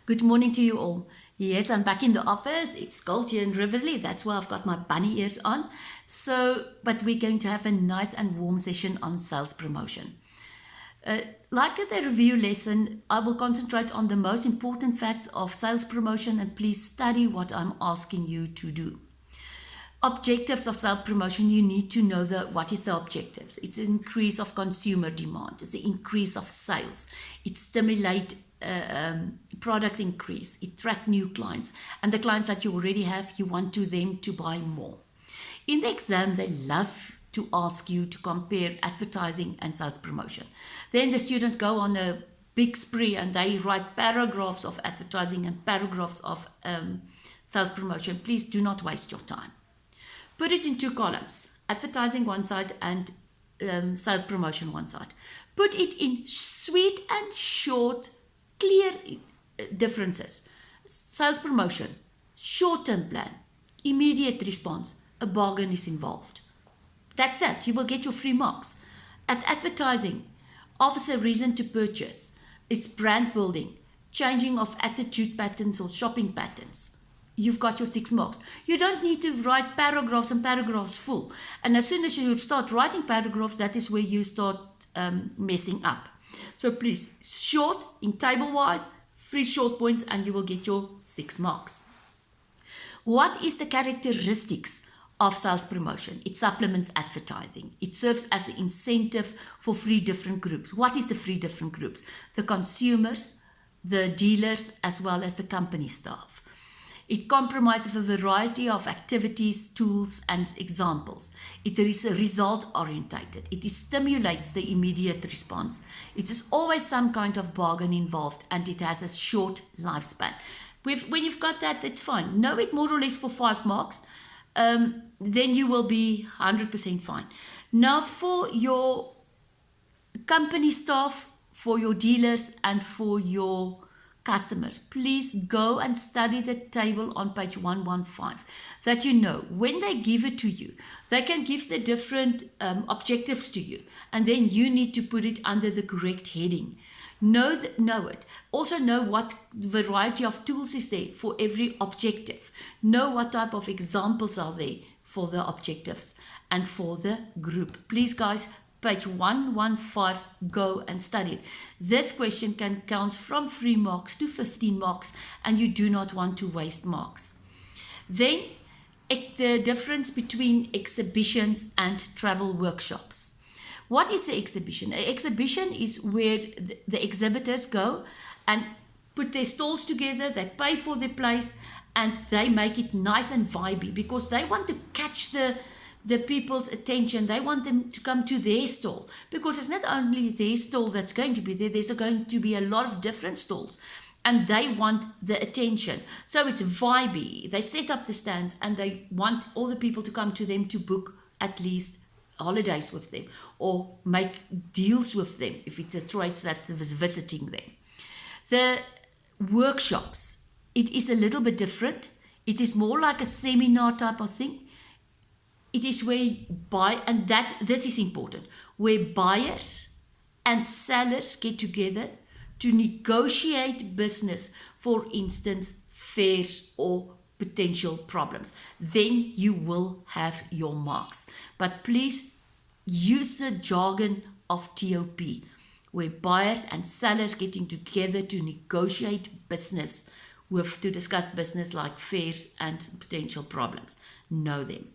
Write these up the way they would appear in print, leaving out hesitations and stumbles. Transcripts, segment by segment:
Good morning to you all. Yes, I'm back in the office. It's cold here in Riverley. That's why I've got my bunny ears on. But we're going to have a nice and warm session on sales promotion. Like at the review lesson, I will concentrate on the most important facts of sales promotion and please study what I'm asking you to do. Objectives of sales promotion, you need to know what is the objectives. It's an increase of consumer demand. It's the increase of sales. It stimulate product increase. It attract new clients. And the clients that you already have, you want them to buy more. In the exam, they love to ask you to compare advertising and sales promotion. Then the students go on a big spree and they write paragraphs of advertising and paragraphs of sales promotion. Please do not waste your time. Put it in two columns, advertising one side and sales promotion one side. Put it in sweet and short, clear differences. Sales promotion, short-term plan, immediate response, a bargain is involved. That's that. You will get your free marks. At advertising, offers a reason to purchase. It's brand building, changing of attitude patterns or shopping patterns. You've got your 6 marks. You don't need to write paragraphs and paragraphs full. And as soon as you start writing paragraphs, that is where you start messing up. So please, short, in table-wise, 3 short points, and you will get your 6 marks. What is the characteristics of sales promotion? It supplements advertising. It serves as an incentive for 3 different groups. What is the 3 different groups? The consumers, the dealers, as well as the company staff. It comprises a variety of activities, tools, and examples. It is result-orientated. It stimulates the immediate response. It is always some kind of bargain involved, and it has a short lifespan. When you've got that, that's fine. Know it more or less for 5 marks, then you will be 100% fine. Now for your company staff, for your dealers, and for your customers, please go and study the table on page 115 that you know when they give it to you, they can give the different objectives to you, and then you need to put it under the correct heading. Know it. Also know what variety of tools is there for every objective. Know what type of examples are there for the objectives and for the group. Please guys, page 115, go and study it. This question can count from 3 marks to 15 marks, and you do not want to waste marks. Then, the difference between exhibitions and travel workshops. What is the exhibition? An exhibition is where the exhibitors go and put their stalls together, they pay for their place, and they make it nice and vibey because they want to catch the people's attention. They want them to come to their stall because it's not only their stall that's going to be there, there's going to be a lot of different stalls and they want the attention. So it's vibey. They set up the stands and they want all the people to come to them to book at least holidays with them or make deals with them if it's a trade that was visiting them. The workshops, it is a little bit different. It is more like a seminar type of thing. It is where you buy, and this is important, where buyers and sellers get together to negotiate business, for instance, fares or potential problems. Then you will have your marks. But please use the jargon of TOP, where buyers and sellers getting together to negotiate business, to discuss business like fares and potential problems. Know them.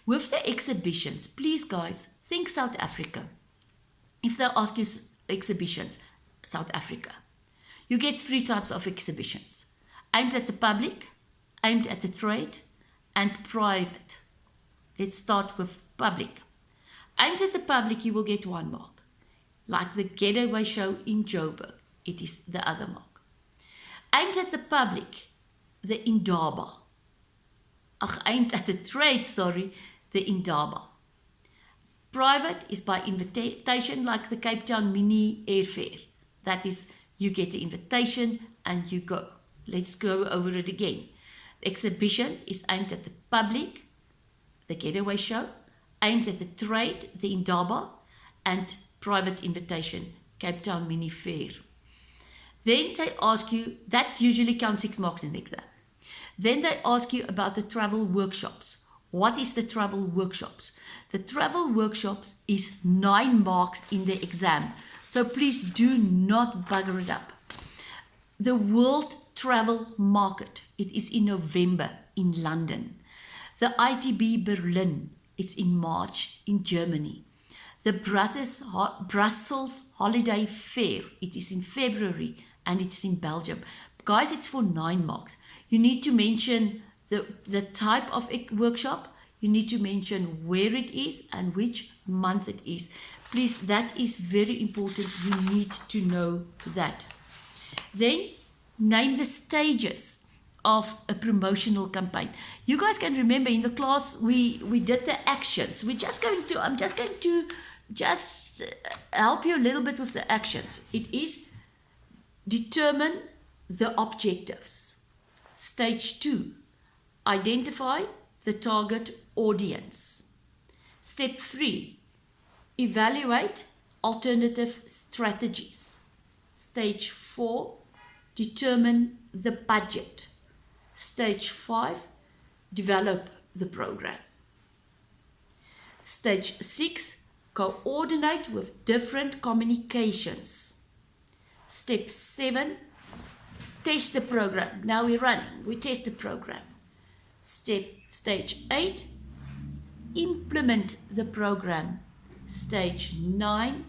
With the exhibitions, please guys, think South Africa. If they ask you exhibitions, South Africa, you get 3 types of exhibitions. Aimed at the public, aimed at the trade, and private. Let's start with public. Aimed at the public, you will get 1 mark. Like the Getaway Show in Joburg, it is the other mark. Aimed at the public, the Indaba. Aimed at the trade, the Indaba. Private is by invitation, like the Cape Town mini airfare. That is, you get the invitation and you go. Let's go over it again. Exhibitions is aimed at the public, the Getaway Show, aimed at the trade, the Indaba, and private invitation, Cape Town mini fair. Then they ask you, that usually counts 6 marks in the exam. Then they ask you about the travel workshops. What is the travel workshops? The travel workshops is 9 marks in the exam. So please do not bugger it up. The World Travel Market, it is in November in London. The ITB Berlin, it's in March in Germany. The Brussels Holiday Fair, it is in February and it's in Belgium. Guys, it's for 9 marks. You need to mention the type of workshop. You need to mention where it is and which month it is. Please, that is very important. You need to know that. Then name the stages of a promotional campaign. You guys can remember in the class we did the actions. I'm just going to help you a little bit with the actions. It is determine the objectives. Stage 2, identify the target audience. Step 3, evaluate alternative strategies. Stage 4, determine the budget. Stage 5, develop the program. Stage 6, coordinate with different communications. Step 7, test the program. Now we're running, we test the program. Stage 8, implement the program. Stage 9,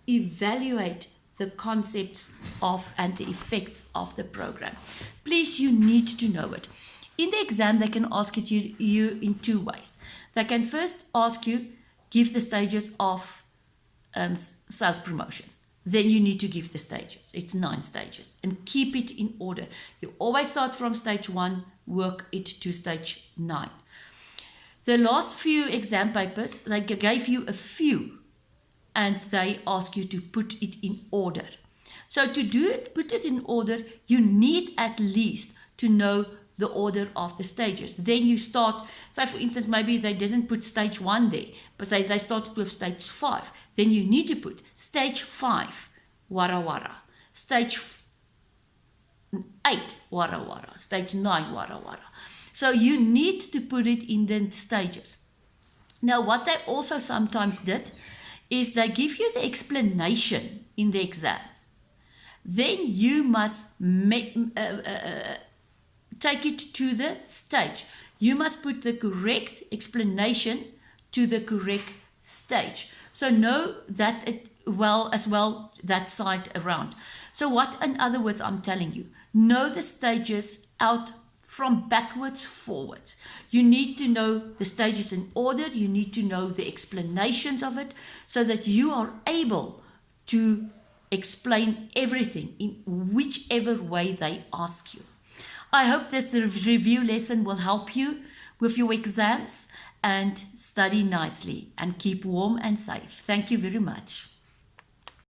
evaluate the concepts of and the effects of the program. Please, you need to know it. In the exam, they can ask it you in 2 ways. They can first ask you, give the stages of sales promotion. Then you need to give the stages. It's 9 stages and keep it in order. You always start from stage 1, work it to stage 9. The last few exam papers, they gave you a few and they ask you to put it in order. So to do it, put it in order, you need at least to know the order of the stages. Then you start, say for instance, maybe they didn't put stage 1 there, but say they started with stage 5. Then you need to put stage 5, wara wara. Stage 8, wara wara. Stage 9, wara wara. So you need to put it in the stages. Now what they also sometimes did is they give you the explanation in the exam. Then you must take it to the stage. You must put the correct explanation to the correct stage. So know that as well that side around. So what, in other words, I'm telling you, know the stages out from backwards forwards. You need to know the stages in order. You need to know the explanations of it so that you are able to explain everything in whichever way they ask you. I hope this review lesson will help you with your exams, and study nicely and keep warm and safe. Thank you very much.